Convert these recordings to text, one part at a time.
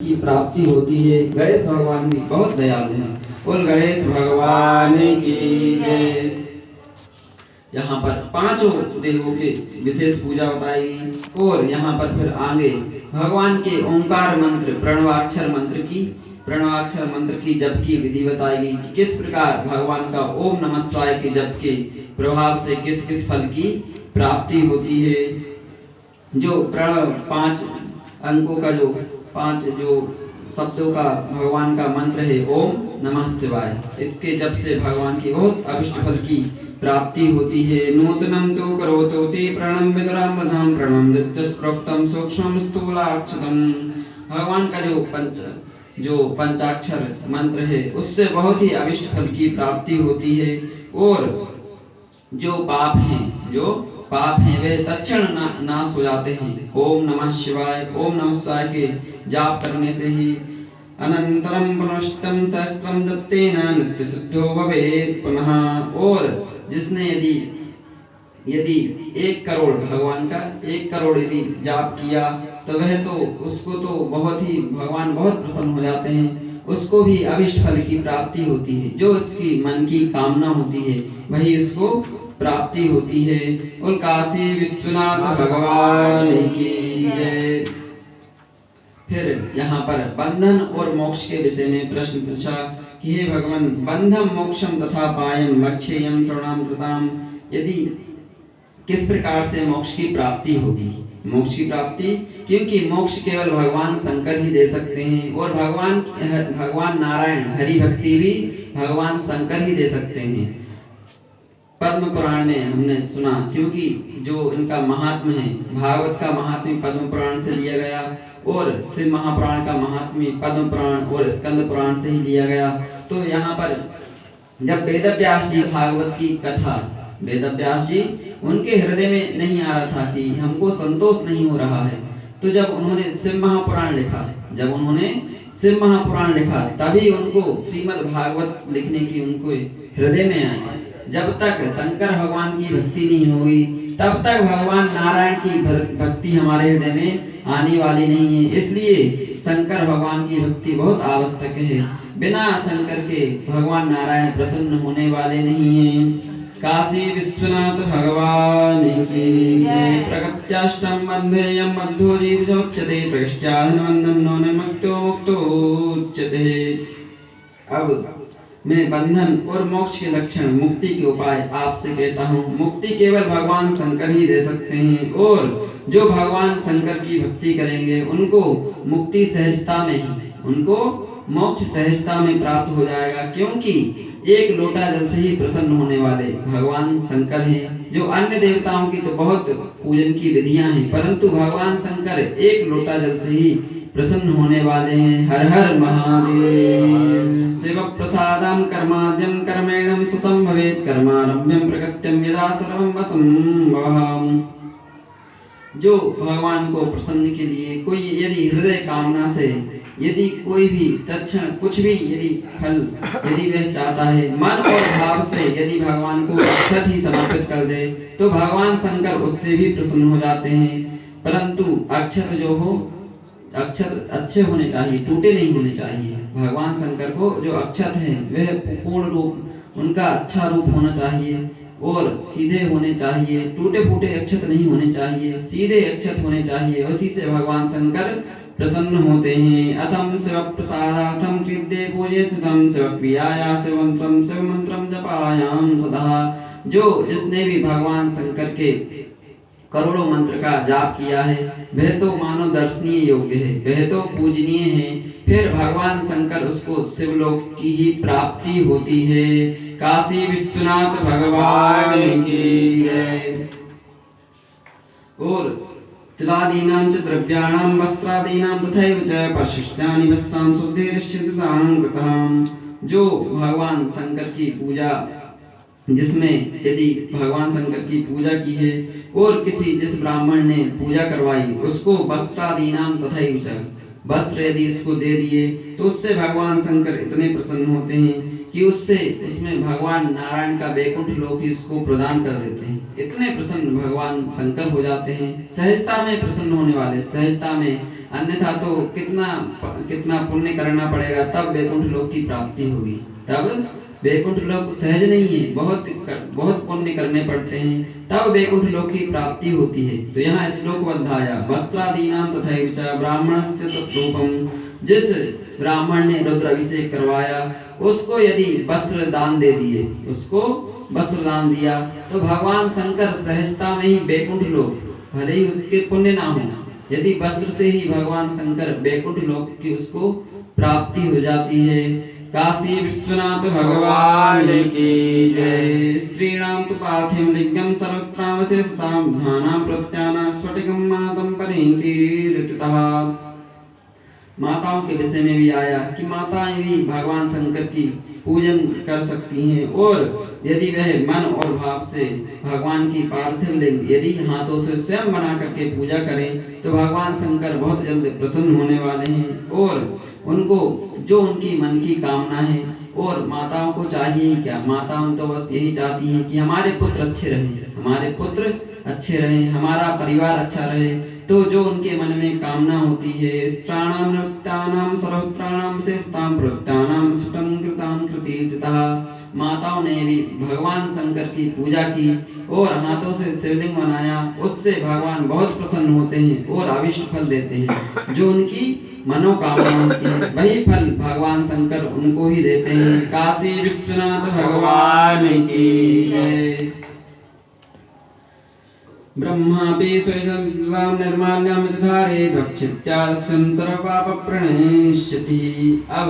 की प्राप्ति होती है। गणेश भगवान भी बहुत दयालु हैं। बोल गणेश भगवान की जय। यहाँ पर पांचों देवों की विशेष पूजा बताई और यहाँ पर फिर आगे भगवान के ओंकार मंत्र प्रणवाक्षर मंत्र की जप की विधि बताई गई कि किस प्रकार भगवान का ओम नमः शिवाय के जप के प्रभाव से किस किस फल की प्राप्ति होती है। जो प्रणव 5 अंकों का जो 5 जो शब्दों का भगवान का मंत्र है ओम नमः शिवाय, इसके जप से भगवान की बहुत अभिष्ट फल की प्राप्ति होती है। नूतनम तो करोतु ते प्रणम विदुराम वधाम प्रणम दित्यस्प्रोक्तम सूक्ष्मम स्थूलाक्षतम। भगवान का जो पंचाक्षर मंत्र है उससे बहुत ही अभिष्ट फल की प्राप्ति होती है और जो पाप हैं वे तत्क्षण नाश हो जाते हैं। ओम नमः शिवाय के जाप करने से ही अनंतरम पुनष्टम सहस्त्रम दत्तेन नित्य सिद्धो भवेत् पुनः। और जिसने यदि 1 करोड़ भगवान का 1 करोड़ यदि जाप किया तो वह तो उसको तो भगवान बहुत प्रसन्न हो जाते हैं, उसको भी अभिष्ट फल की प्राप्ति होती है। जो उसकी मन की कामना होती है वही उसको प्राप्ति होती है। और काशी विश्वनाथ भगवान की जय। फिर यहाँ पर बंधन और मोक्ष के विषय में प्रश्न पूछा कि हे भगवान, बंधम मोक्षम तथा पायम मक्षेयम शरणाम कृताम, यदि किस प्रकार से मोक्ष की प्राप्ति होगी। मोक्ष की प्राप्ति, क्योंकि मोक्ष केवल भगवान शंकर ही दे सकते हैं और भगवान नारायण हरि भक्ति भी भगवान शंकर ही दे सकते हैं। पद्म पुराण में हमने सुना, क्योंकि जो इनका महात्म्य है, भागवत का महात्म्य पद्म पुराण से लिया गया और शिव महापुराण का महात्म्य पद्म पुराण और स्कंद पुराण से ही लिया गया। तो यहाँ पर जब वेदव्यास जी भागवत की कथा, वेदव्यास जी उनके हृदय में नहीं आ रहा था कि हमको संतोष नहीं हो रहा है, तो जब उन्होंने शिव महापुराण लिखा तभी उनको श्रीमद् भागवत लिखने की उनको हृदय में आई। जब तक शंकर भगवान की भक्ति नहीं होगी तब तक भगवान नारायण की भक्ति हमारे हृदय में आने वाली नहीं है। इसलिए शंकर भगवान की भक्ति बहुत आवश्यक है। बिना शंकर के भगवान नारायण प्रसन्न होने वाले नहीं हैं। काशी विश्वनाथ भगवान की जय। प्रकृत्याष्टम बंधेयम मध्यो जीवोच्यते प्रकृत्याधनबंधनो निमक्तो मुक्तोच्यते। अब मैं बंधन और मोक्ष के लक्षण, मुक्ति के उपाय आपसे कहता हूँ। मुक्ति केवल भगवान शंकर ही दे सकते हैं और जो भगवान शंकर की भक्ति करेंगे उनको मुक्ति सहजता में ही, उनको मोक्ष सहजता में प्राप्त हो जाएगा। क्योंकि 1 लोटा जल से ही प्रसन्न होने वाले भगवान शंकर हैं। जो अन्य देवताओं की तो बहुत पूजन की विधियां हैं, परंतु भगवान शंकर 1 लोटा जल से ही प्रसन्न होने वाले हैं। हर हर महादेव। शिव प्रसादम कर्माद्यम कर्मेणम सुसंभवेत् कर्मारम्भ्यम प्रकृत्यम यदा सर्वं वसंभवम्। जो भगवान को प्रसन्न के लिए कोई यदि हृदय कामना से यदि कोई भी तत्क्षण कुछ भी यदि फल यदि वह चाहता है, मन और भाव से यदि भगवान को अक्षत ही समर्पित कर दे तो भगवान शंकर उससे भी प्रसन्न हो जाते हैं। परंतु अक्षत जो हो, अक्षत अच्छे होने चाहिए, टूटे नहीं होने चाहिए। भगवान शंकर को जो अक्षत है वह पूर्ण रूप, उनका अच्छा रूप होना चाहिए और सीधे होने चाहिए। टूटे फूटे अक्षत नहीं होने चाहिए, सीधे अक्षत होने चाहिए। उसी से भगवान शंकर प्रसन्न होते हैं। अतम शिव प्रसादार्थम कृत्ये पूजयेत् तम शिव क्रियाया शिव मंत्रम जपायाम सदा। जो जिसने भी भगवान शंकर के करोड़ों मंत्र का जाप किया है वह तो मानो दर्शनीय योग्य है, वह तो पूजनीय है। फिर भगवान शंकर उसको शिवलोक की ही प्राप्ति होती है। काशी विश्वनाथ भगवान की जय। और तिलादीनां च द्रव्याणां वस्त्रादीनां तथैव च परिशिष्टानि वस्त्रां शुद्धिरिश्चितां कृतां। जो भगवान शंकर की पूजा, जिसमें यदि भगवान शंकर की पूजा की है और जिस ब्राह्मण ने पूजा करवाई उसको वस्त्रादीनां तथैव च, वस्त्र यदि उसको दे दिए तो उससे भगवान शंकर इतने प्रसन्न होते हैं कि उसमें भगवान नारायण का वैकुंठ लोक ही उसको प्रदान कर देते हैं। इतने प्रसन्न भगवान शंकर हो जाते हैं, सहजता में प्रसन्न होने वाले, सहजता में। अन्यथा तो कितना कितना पुण्य करना पड़ेगा तब वैकुंठ लोक की प्राप्ति होगी। तब वैकुंठ लोक सहज नहीं है, बहुत बहुत पुण्य करने पड़ते हैं तब वैकुंठ लोक की प्राप्ति होती है। तो यहाँ श्लोक बद्धाया वस्त्रादीनाम तथैव च ब्राह्मणस्य तद्रूपम, जिस ब्राह्मण ने रुद्र अभिषेक करवाया उसको यदि वस्त्र दान दे दिए, उसको वस्त्र दान दिया तो भगवान शंकर सहजता में ही वैकुंठ लोक, भले ही उसके पुण्य ना हो, यदि वस्त्र से ही भगवान शंकर वैकुंठ लोक की उसको प्राप्ति हो जाती है। काशी विश्वनाथ भगवान की जय। स्त्रीणां तु पार्थिव लिंगं सर्वत्रावशेषतां ध्यानां प्रत्यानां स्फटिकं मातं परिकीर्तितः। माताओं के विषय में भी आया कि माताएं भी भगवान शंकर की पूजन कर सकती हैं, और यदि वह मन और भाव से भगवान की पार्थिव लिंग यदि हाथों से स्वयं बना करके पूजा करें तो भगवान शंकर बहुत जल्द प्रसन्न होने वाले हैं, और उनको जो उनकी मन की कामना है। और माताओं को चाहिए ही क्या, माताओं तो बस यही चाहती हैं कि हमारे पुत्र अच्छे रहें, हमारे पुत्र अच्छे रहें, हमारा परिवार अच्छा रहे। तो जो उनके मन में कामना होती है, स्त्राणाम नृत्यानाम सर्वत्राणाम शेषताम प्रत्यानाम सुटं कृतां कृतीर्तितः। माताओं ने भी भगवान शंकर की पूजा की और हाथों से शिवलिंग बनाया, उससे भगवान बहुत प्रसन्न होते हैं और अभिष्ट फल देते हैं। जो उनकी मनोकामना होती है वही फल भगवान शंकर उनको ही देते हैं। काशी विश्वनाथ भगवान की जय। ब्रह्मापि स्वयं निर्माल्यामृतधारे भक्षित्यास्यं सर्वपापप्रणश्यति। अब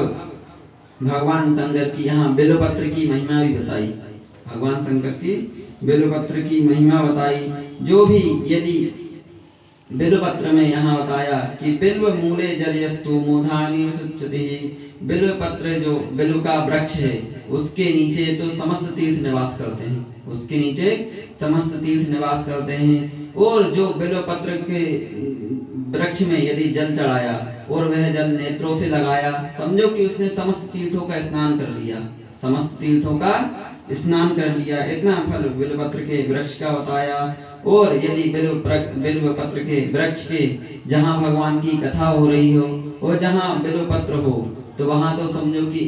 भगवान शंकर की यहाँ बिल्वपत्र की महिमा भी बताई, भगवान शंकर की बिल्वपत्र की महिमा बताई। जो भी यदि बिल्वपत्र में यहाँ बताया कि बिल्व मूले जलयस्तु मूधानि सुच्यति, बिल्व पत्र जो बिल्व का वृक्ष है उसके नीचे तो समस्त तीर्थ निवास करते हैं, उसके नीचे समस्त तीर्थ निवास करते हैं। और जो बिल्व पत्र के वृक्ष में यदि जल चढ़ाया और वह जल नेत्रों से लगाया, समझो कि उसने समस्त तीर्थों का स्नान कर लिया, समस्त तीर्थों का स्नान कर लिया। इतना फल बिल्वपत्र के वृक्ष का बताया। और यदि बिल्वपत्र के वृक्ष के जहाँ भगवान की कथा हो रही हो और जहाँ बिल्वपत्र हो तो वहां तो समझो कि